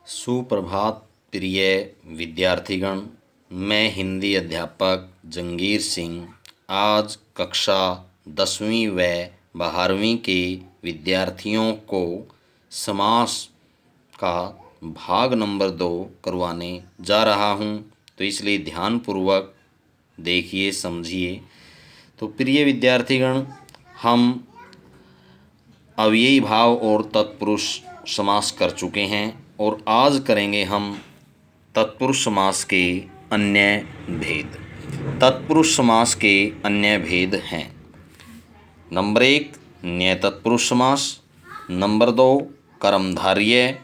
सुप्रभात प्रिय विद्यार्थीगण। मैं हिंदी अध्यापक जंगीर सिंह आज कक्षा 10वीं व 12वीं के विद्यार्थियों को समास का भाग नंबर 2 करवाने जा रहा हूं, तो इसलिए ध्यानपूर्वक देखिए, समझिए। तो प्रिय विद्यार्थीगण, हम अव्ययी भाव और तत्पुरुष समास कर चुके हैं और आज करेंगे हम तत्पुरुष समास के अन्य भेद। तत्पुरुष समास के अन्य भेद हैं: नंबर 1 न्यय तत्पुरुष समास, नंबर 2 कर्मधारय,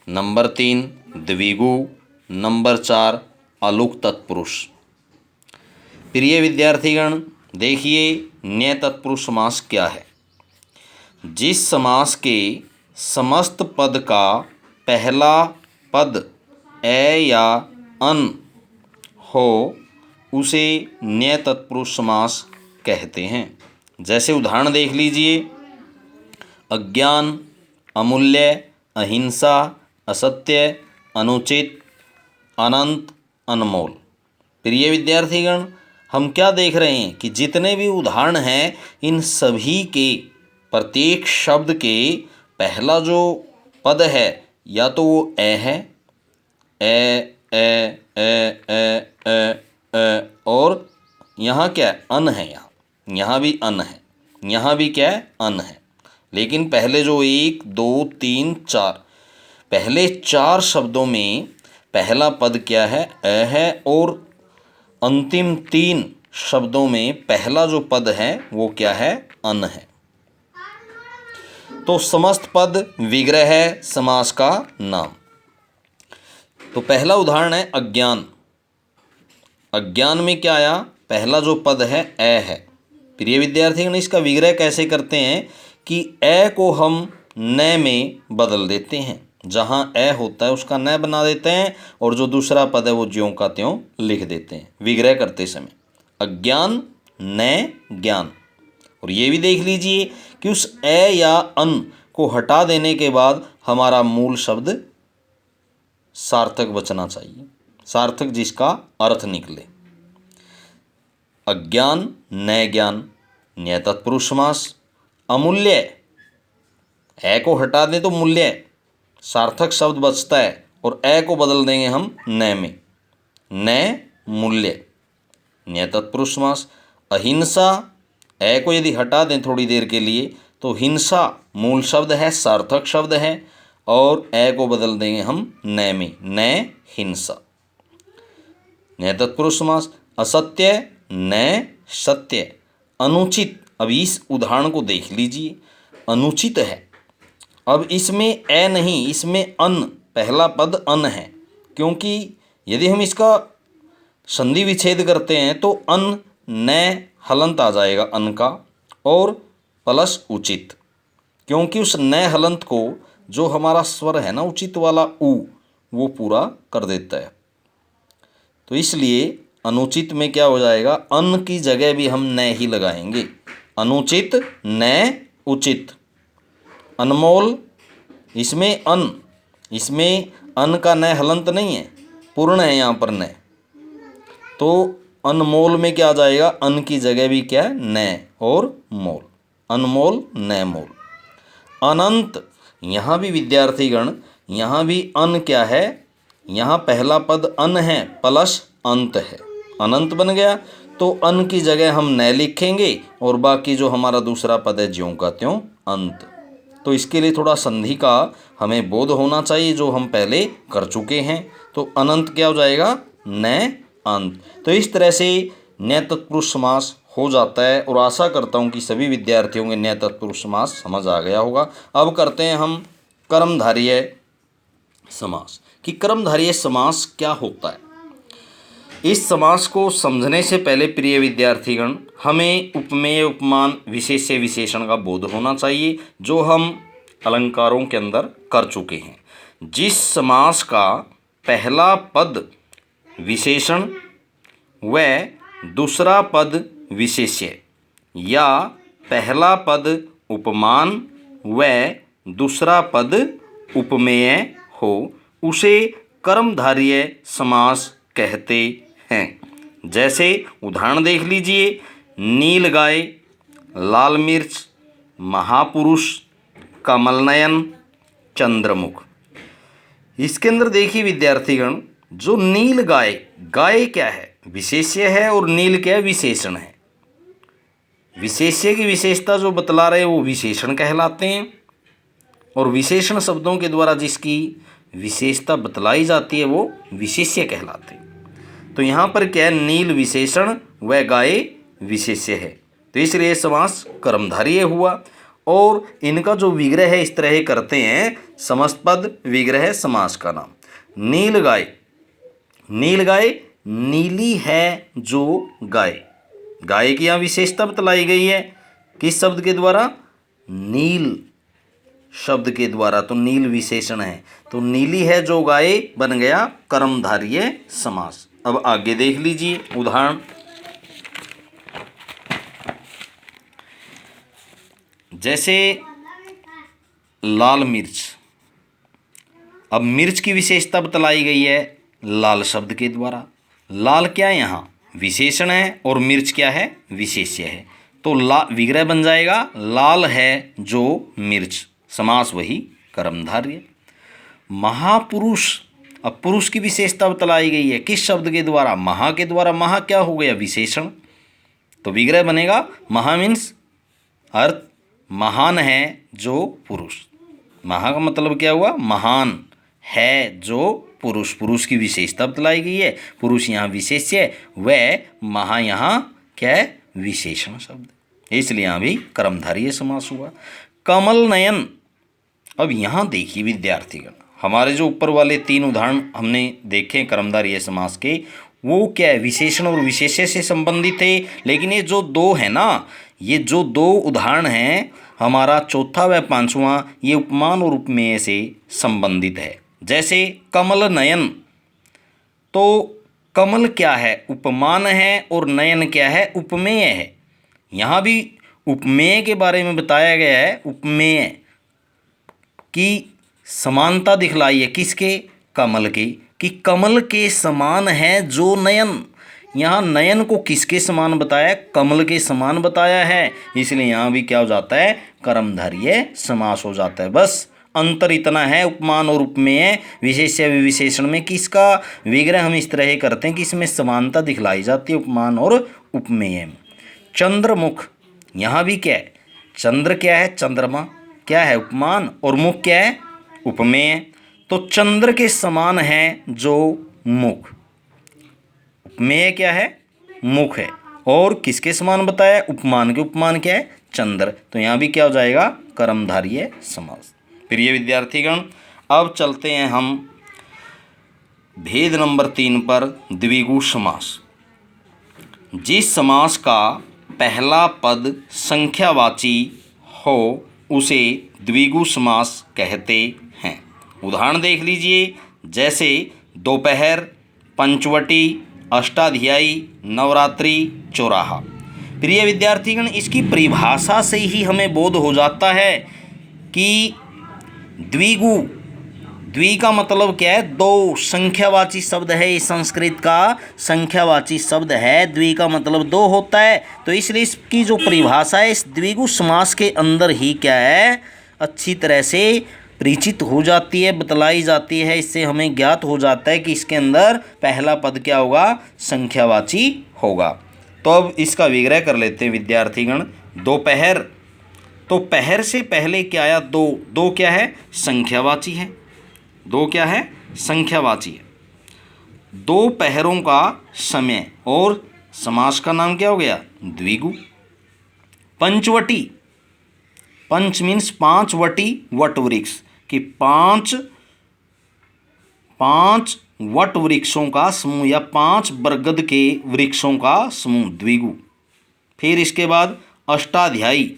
नंबर 3 द्विगु, नंबर 4 अलुक तत्पुरुष। प्रिय विद्यार्थीगण, देखिए न्यय तत्पुरुष समास क्या है। जिस समास के समस्त पद का पहला पद ए या अन हो उसे न्यय तत्पुरुष समास कहते हैं। जैसे उदाहरण देख लीजिए: अज्ञान, अमूल्य, अहिंसा, असत्य, अनुचित, अनंत, अनमोल। प्रिय विद्यार्थीगण, हम क्या देख रहे हैं कि जितने भी उदाहरण हैं, इन सभी के प्रत्येक शब्द के पहला जो पद है या तो वो ए है, ए ए ए ए ए ए, और यहाँ क्या है, अन है। यहाँ भी अन है, यहाँ भी क्या है, अन है। लेकिन पहले जो 1 2 3 4 पहले 4 शब्दों में पहला पद क्या है, ए है, और अंतिम 3 शब्दों में पहला जो पद है वो क्या है, अन है। तो समस्त पद विग्रह है समास का नाम। तो पहला उदाहरण है अज्ञान। अज्ञान में क्या आया, पहला जो पद है ए है। प्रिय विद्यार्थीगण, इसका विग्रह कैसे करते हैं कि ए को हम न में बदल देते हैं। जहाँ ए होता है उसका न बना देते हैं और जो दूसरा पद है वो ज्यों का त्यों लिख देते हैं विग्रह करते समय। अज्ञान न ज्ञान। और ये भी देख लीजिए कि उस ए या अन को हटा देने के बाद हमारा मूल शब्द सार्थक बचना चाहिए, सार्थक जिसका अर्थ निकले। अज्ञान न ज्ञान, न्यय तत्पुरुष समास। अमूल्य, ए को हटा दें तो मूल्य सार्थक शब्द बचता है और ए को बदल देंगे हम न में, न मूल्य, न्यय तत्पुरुष समास। अहिंसा, ए को यदि हटा दें थोड़ी देर के लिए तो हिंसा मूल शब्द है, सार्थक शब्द है, और ए को बदल देंगे हम न में, न हिंसा, न्यय तत्पुरुष समास। असत्य, न सत्य। अनुचित, अब इस उदाहरण को देख लीजिए, अनुचित है। अब इसमें ए नहीं, इसमें अन, पहला पद अन है, क्योंकि यदि हम इसका संधि विच्छेद करते हैं तो अन न हलंत आ जाएगा अन का, और प्लस उचित, क्योंकि उस न हलंत को जो हमारा स्वर है ना उचित वाला उ, वो पूरा कर देता है। तो इसलिए अनुचित में क्या हो जाएगा, अन की जगह भी हम न ही लगाएंगे। अनुचित न उचित। अनमोल, इसमें अन का न हलंत नहीं है, पूर्ण है यहाँ पर न, तो अनमोल में क्या आ जाएगा, अन की जगह भी क्या है, न और मोल, अनमोल न मोल। अनंत, यहाँ भी विद्यार्थीगण, यहाँ भी अन क्या है, यहाँ पहला पद अन है प्लस अंत है, अनंत बन गया। तो अन की जगह हम न लिखेंगे और बाकी जो हमारा दूसरा पद है ज्यों का त्यों अंत। तो इसके लिए थोड़ा संधि का हमें बोध होना चाहिए, जो हम पहले कर चुके हैं। तो अनंत क्या हो जाएगा, न अंत। तो इस तरह से न्यय तत्पुरुष समास हो जाता है और आशा करता हूँ कि सभी विद्यार्थियों के न्यय तत्पुरुष समास समझ आ गया होगा। अब करते हैं हम कर्मधारय समास, कि कर्मधारय समास क्या होता है। इस समास को समझने से पहले प्रिय विद्यार्थीगण, हमें उपमेय, उपमान, विशेष्य, विशेषण का बोध होना चाहिए, जो हम अलंकारों के अंदर कर चुके हैं। जिस समास का पहला पद विशेषण व दूसरा पद विशेष्य, या पहला पद उपमान व दूसरा पद उपमेय हो, उसे कर्मधारय समास कहते हैं। जैसे उदाहरण देख लीजिए, नील गाय, लाल मिर्च, महापुरुष, कमल नयन, चंद्रमुख। इसके अंदर देखिए विद्यार्थीगण, जो नील गाय, गाय क्या है? विशेष्य है, और नील क्या है? विशेषण है। विशेष्य की विशेषता जो बतला रहे वो विशेषण कहलाते हैं, और विशेषण शब्दों के द्वारा जिसकी विशेषता बतलाई जाती है वो विशेष्य कहलाते हैं। तो यहाँ पर क्या है? नील विशेषण व गाय विशेष्य है, तो इसलिए समास कर्मधारय हुआ। और इनका जो विग्रह है इस तरह करते हैं, समस्त पद विग्रह समास का नाम। नील गाय, नील गाय नीली है जो गाय, गाय की यहाँ विशेषता बतलाई गई है किस शब्द के द्वारा? नील शब्द के द्वारा। तो नील विशेषण है, तो नीली है जो गाय बन गया कर्मधारय समास। अब आगे देख लीजिए उदाहरण, जैसे लाल मिर्च। अब मिर्च की विशेषता बतलाई गई है लाल शब्द के द्वारा। लाल क्या है? यहाँ विशेषण है, और मिर्च क्या है? विशेष्य है। तो विग्रह बन जाएगा लाल है जो मिर्च, समास वही कर्मधारय। महापुरुष, अब पुरुष की विशेषता बतलाई गई है किस शब्द के द्वारा? महा के द्वारा। महा क्या हो गया? विशेषण, तो विग्रह बनेगा महा मीन्स अर्थ महान है जो पुरुष। महा का मतलब क्या हुआ? महान है जो पुरुष, पुरुष की विशेषता बतलाई गई है। पुरुष यहाँ विशेष्य, व महा यहाँ क्या है? विशेषण शब्द, इसलिए यहाँ भी कर्मधारय समास हुआ। कमल नयन, अब यहाँ देखिए विद्यार्थीगण, हमारे जो ऊपर वाले 3 उदाहरण हमने देखे कर्मधारय समास के, वो क्या है? विशेषण और विशेष्य से संबंधित है। लेकिन ये जो 2 है ना, ये जो 2 उदाहरण हैं, हमारा चौथा व 5वां, ये उपमान और उपमेय से संबंधित है। जैसे कमल नयन, तो कमल क्या है? उपमान है, और नयन क्या है? उपमेय है। यहाँ भी उपमेय के बारे में बताया गया है। उपमेय की समानता दिखलाई है किसके? कमल के, कि कमल के समान है जो नयन। यहाँ नयन को किसके समान बताया? कमल के समान बताया है, इसलिए यहाँ भी क्या हो जाता है? कर्मधारय समास हो जाता है। बस अंतर इतना है उपमान और उपमेय, विशेष्य विशेषण में किसका विग्रह हम इस तरह करते हैं कि इसमें समानता दिखलाई जाती है उपमान और उपमेय में। चंद्रमुख, यहाँ भी क्या है? चंद्र क्या है? चंद्रमा क्या है? उपमान, और मुख क्या है? उपमेय। तो चंद्र के समान है जो मुख, उपमेय क्या है? मुख है, और किसके समान बताया? उपमान के। उपमान क्या है? चंद्र। तो यहाँ भी क्या हो जाएगा? कर्मधारय समास। प्रिय विद्यार्थीगण, अब चलते हैं हम भेद नंबर 3 पर, द्विगु समास। जिस समास का पहला पद संख्यावाची हो उसे द्विगु समास कहते हैं। उदाहरण देख लीजिए, जैसे दोपहर, पंचवटी, अष्टाध्यायी, नवरात्रि, चौराहा। प्रिय विद्यार्थीगण, इसकी परिभाषा से ही हमें बोध हो जाता है कि द्विगु, द्वि का मतलब क्या है? 2, संख्यावाची शब्द है। ये संस्कृत का संख्यावाची शब्द है, द्वि का मतलब 2 होता है। तो इसलिए इसकी जो परिभाषा है इस द्विगु समास के अंदर ही क्या है? अच्छी तरह से परिचित हो जाती है, बतलाई जाती है। इससे हमें ज्ञात हो जाता है कि इसके अंदर पहला पद क्या होगा? संख्यावाची होगा। तो अब इसका विग्रह कर लेते हैं विद्यार्थीगण। दोपहर, तो पहर से पहले क्या आया? 2। 2 क्या है? संख्यावाची है। 2 क्या है? संख्यावाची है। 2 पहरों का समय, और समास का नाम क्या हो गया? द्विगु। पंचवटी, पंच मीन्स 5 वटी, वट वृक्ष, कि 5 वट वृक्षों का समूह, या 5 बरगद के वृक्षों का समूह, द्विगु। फिर इसके बाद अष्टाध्यायी।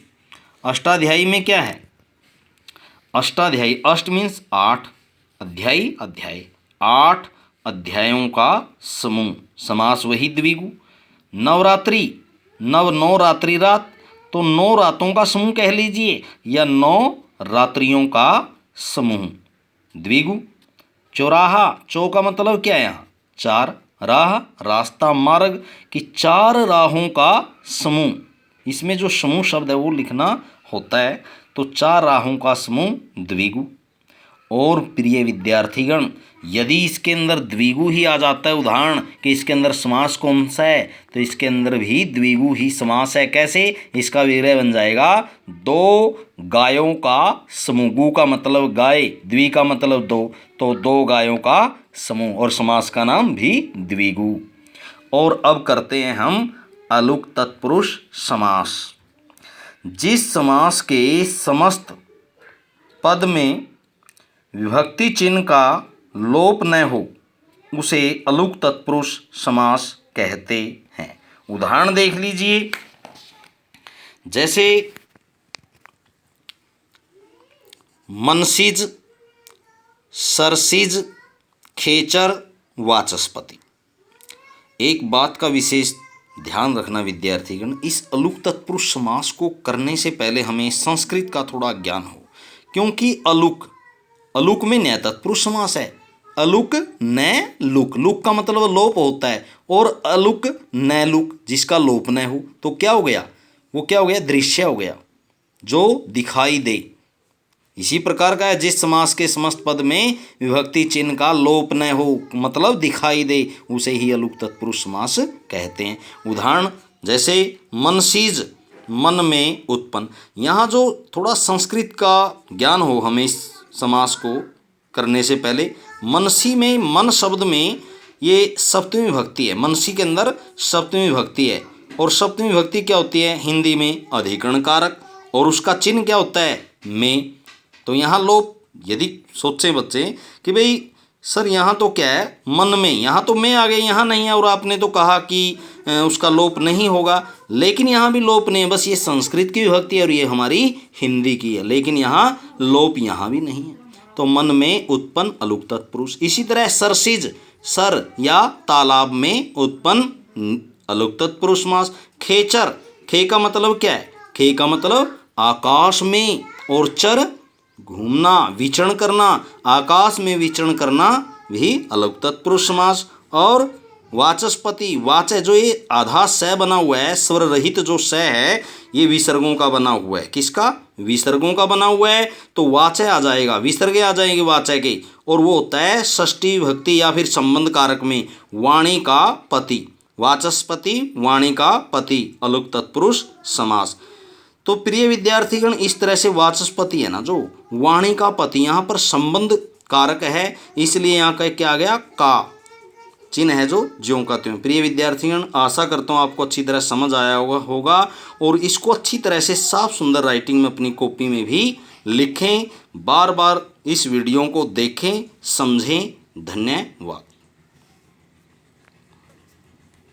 अष्टाध्यायी में क्या है? अष्टाध्यायी, अष्ट मीन्स 8, अध्यायी अध्याय, 8 अध्यायों का समूह, समास वही द्विगु। नवरात्रि, 9 रात्रि रात, तो 9 रातों का समूह कह लीजिए, या 9 रात्रियों का समूह, द्विगु। चौराहा, चौ का मतलब क्या है यहाँ? चार, राह रास्ता मार्ग कि चार राहों का समूह, इसमें जो समूह शब्द है वो लिखना होता है, तो चार राहों का समूह द्विगु। और प्रिय विद्यार्थीगण, यदि इसके अंदर द्विगु ही आ जाता है, उदाहरण कि इसके अंदर समास कौन सा है, तो इसके अंदर भी द्विगु ही समास है। कैसे? इसका विग्रह बन जाएगा दो गायों का समूह। गु का मतलब गाय, द्वि का मतलब दो, तो दो गायों का समूह, और समास का नाम भी द्विगु। और अब करते हैं हम अलुक तत्पुरुष समास। जिस समास के समस्त पद में विभक्ति चिन्ह का लोप न हो उसे अलुक तत्पुरुष समास कहते हैं। उदाहरण देख लीजिए, जैसे मनसिज, सरसिज, खेचर, वाचस्पति। एक बात का विशेष ध्यान रखना विद्यार्थीगण, इस अलुक तत्पुरुष समास को करने से पहले हमें संस्कृत का थोड़ा ज्ञान हो, क्योंकि अलुक में न्याय तत्पुरुष समास है। अलुक न लुक, लुक का मतलब लोप होता है, और अलुक न लुक जिसका लोप न हो, तो क्या हो गया? वो क्या हो गया? दृश्य हो गया, जो दिखाई दे। इसी प्रकार का है, जिस समास के समस्त पद में विभक्ति चिन्ह का लोप न हो, मतलब दिखाई दे, उसे ही अलुक तत्पुरुष समास कहते हैं। उदाहरण जैसे मनसीज, मन में उत्पन्न। यहाँ जो थोड़ा संस्कृत का ज्ञान हो हमें इस समास को करने से पहले, मनसी में, मन शब्द में ये सप्तमी विभक्ति है। मनसी के अंदर सप्तमी विभक्ति है, और सप्तमी विभक्ति क्या होती है? हिंदी में अधिकरण कारक, और उसका चिन्ह क्या होता है? में। तो यहाँ लोप, यदि सोचे बच्चे कि भाई सर यहाँ तो क्या है? मन में, यहाँ तो में आ गए, यहाँ नहीं है, और आपने तो कहा कि उसका लोप नहीं होगा, लेकिन यहाँ भी लोप नहीं है। बस ये संस्कृत की विभक्ति है और ये हमारी हिंदी की है, लेकिन यहाँ लोप यहाँ भी नहीं है। तो मन में उत्पन्न अलुक तत्पुरुष। इसी तरह सरसिज, सर या तालाब में उत्पन्न अलुक तत्पुरुष समास। खेचर, खे का मतलब क्या है? खे का मतलब आकाश में, और चर घूमना, विचरण करना, आकाश में विचरण करना भी अलुक तत्पुरुष समास। और वाचस्पति, वाच जो ये आधा स बना हुआ है, स्वर रहित जो स है, ये विसर्गों का बना हुआ है। किसका? विसर्गों का बना हुआ है, तो वाचय आ जाएगा, विसर्गे आ जाएंगे वाचय के, और वो होता है षष्ठी विभक्ति या फिर संबंध कारक में वाणी का पति। वाचस्पति, वाणी का पति, अलुक तत्पुरुष समास। तो प्रिय विद्यार्थीगण, इस तरह से वाचस्पति है ना, जो वाणी का पति, यहाँ पर संबंध कारक है, इसलिए यहाँ का क्या आ गया? का चिन्ह है जो ज्यों का त्यों। प्रिय विद्यार्थीगण, आशा करता हूँ आपको अच्छी तरह समझ आया होगा, और इसको अच्छी तरह से साफ सुंदर राइटिंग में अपनी कॉपी में भी लिखें। बार बार इस वीडियो को देखें, समझें। धन्यवाद।